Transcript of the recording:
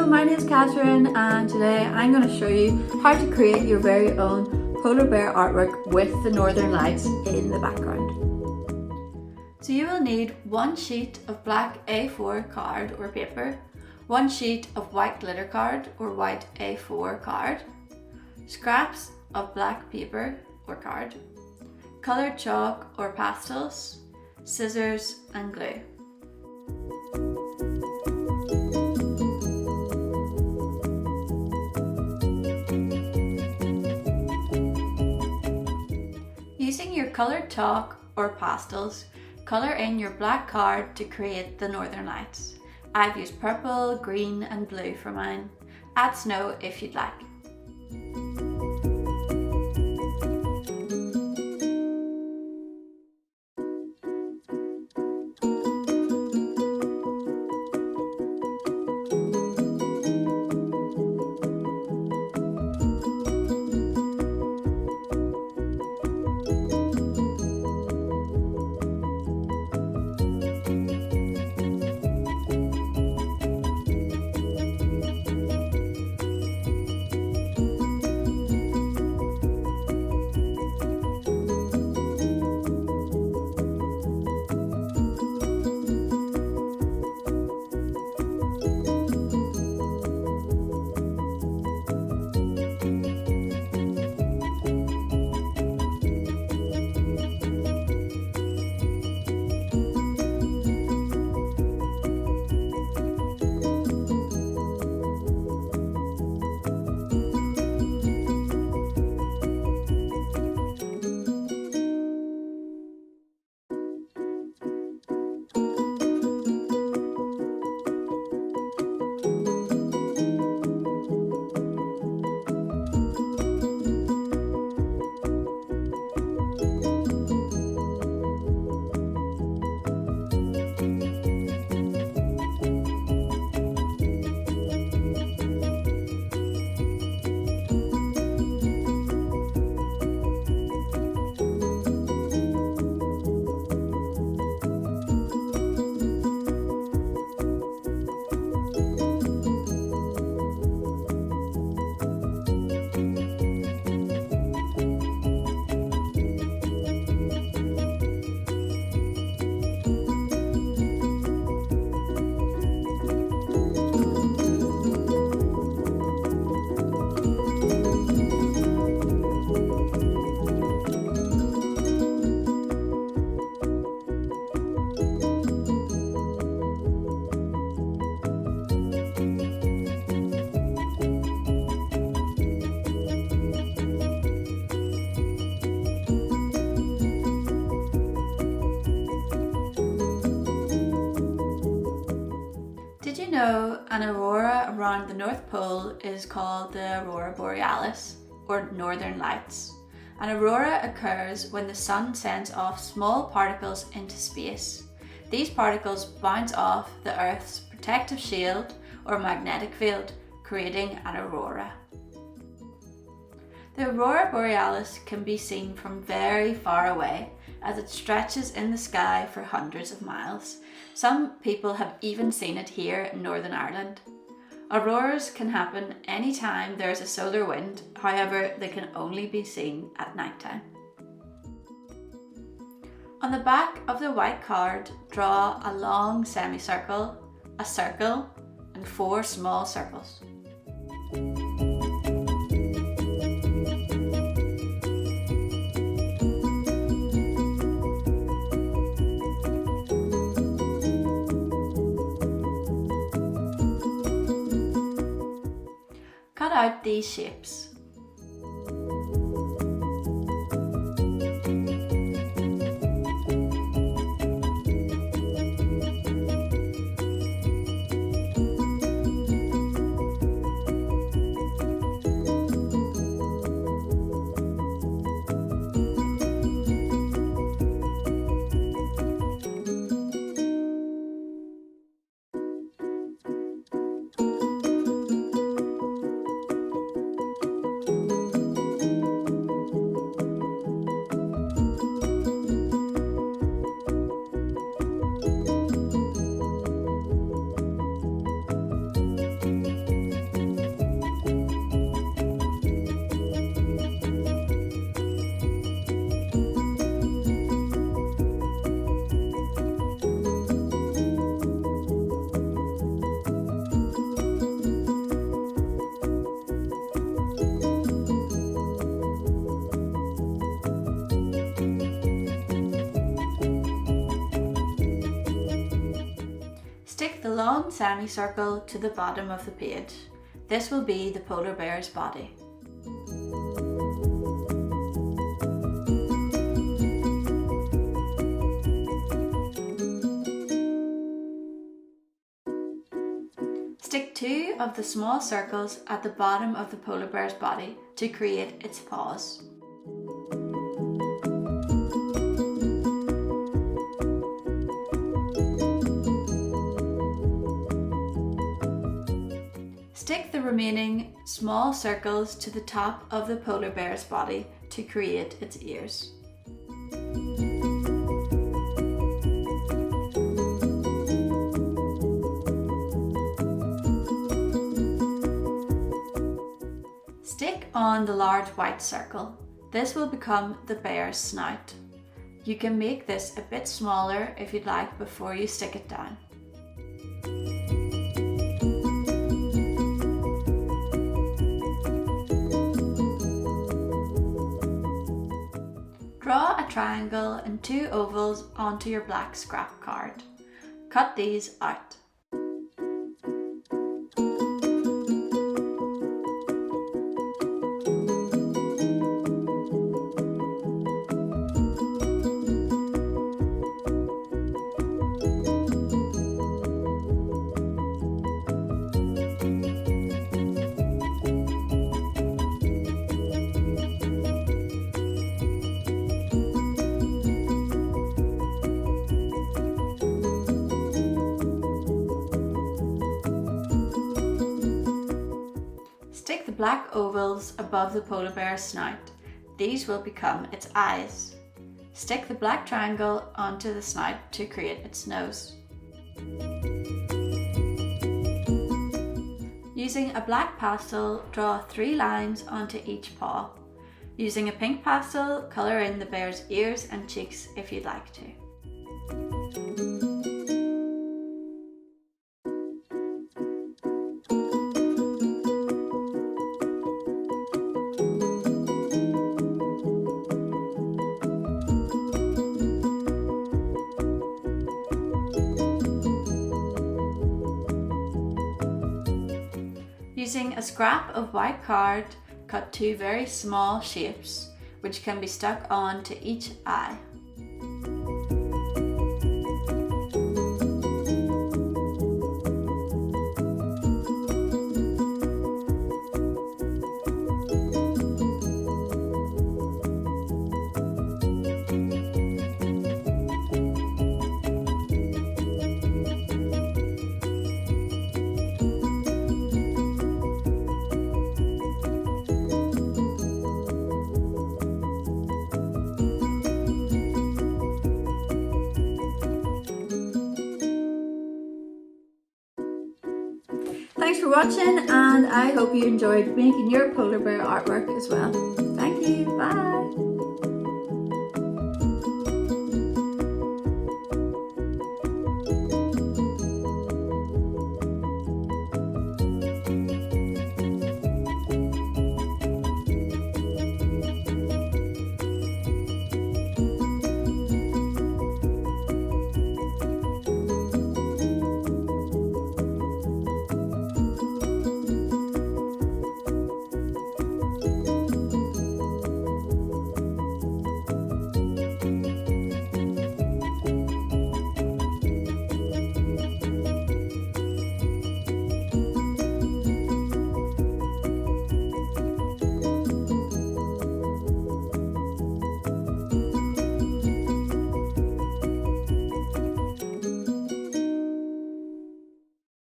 Hello, my name is Katharine and today I'm going to show you how to create your very own polar bear artwork with the northern lights in the background. So you will need one sheet of black A4 card or paper, one sheet of white glitter card or white A4 card, scraps of black paper or card, coloured chalk or pastels, scissors and glue. Using your coloured chalk or pastels, colour in your black card to create the northern lights. I've used purple, green and blue for mine. Add snow if you'd like. Did you know an aurora around the North Pole is called the aurora borealis, or northern lights? An aurora occurs when the sun sends off small particles into space. These particles bounce off the Earth's protective shield or magnetic field, creating an aurora. The aurora borealis can be seen from very far away as it stretches in the sky for hundreds of miles. Some people have even seen it here in Northern Ireland. Auroras can happen anytime there is a solar wind, however they can only be seen at night time. On the back of the white card, draw a long semicircle, a circle and 4 small circles. Cut out these shapes. Stick the long semicircle to the bottom of the page. This will be the polar bear's body. Stick 2 of the small circles at the bottom of the polar bear's body to create its paws. Stick the remaining small circles to the top of the polar bear's body to create its ears. Stick on the large white circle. This will become the bear's snout. You can make this a bit smaller if you'd like before you stick it down. Draw a triangle and 2 ovals onto your black scrap card. Cut these out. Stick the black ovals above the polar bear's snout. These will become its eyes. Stick the black triangle onto the snout to create its nose. Using a black pastel, draw 3 lines onto each paw. Using a pink pastel, colour in the bear's ears and cheeks if you'd like to. Using a scrap of white card, cut 2 very small shapes which can be stuck on to each eye. Thanks for watching, and I hope you enjoyed making your polar bear artwork as well. Thank you, bye!